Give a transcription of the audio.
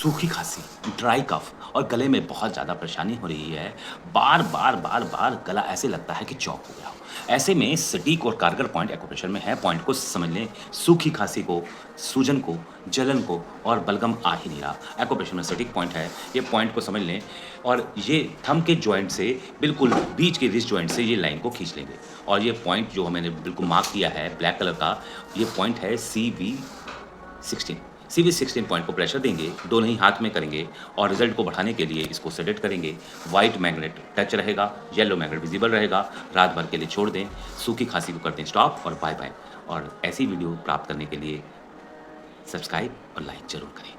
सूखी खाँसी, ड्राई कफ़ और गले में बहुत ज़्यादा परेशानी हो रही है। बार-बार गला ऐसे लगता है कि चॉक हो गया हो। ऐसे में सटीक और कारगर पॉइंट एक्यूप्रेशर में है। पॉइंट को समझ लें, सूखी खाँसी को, सूजन को, जलन को और बलगम आ ही नहीं रहा। एक्यूप्रेशर में सटीक पॉइंट है, ये पॉइंट को समझ लें और ये थंब के जॉइंट से बिल्कुल बीच के रिस्ट जॉइंट से ये लाइन को खींच लेंगे और ये पॉइंट जो मैंने बिल्कुल मार्क किया है ब्लैक कलर का, ये पॉइंट है CV16। CV16 पॉइंट को प्रेशर देंगे, दोनों ही हाथ में करेंगे और रिज़ल्ट को बढ़ाने के लिए इसको सेडेट करेंगे। व्हाइट मैग्नेट टच रहेगा, येलो मैग्नेट विज़िबल रहेगा। रात भर के लिए छोड़ दें, सूखी खाँसी को कर दें स्टॉप और बाय-बाय। और ऐसी वीडियो प्राप्त करने के लिए सब्सक्राइब और लाइक ज़रूर करें।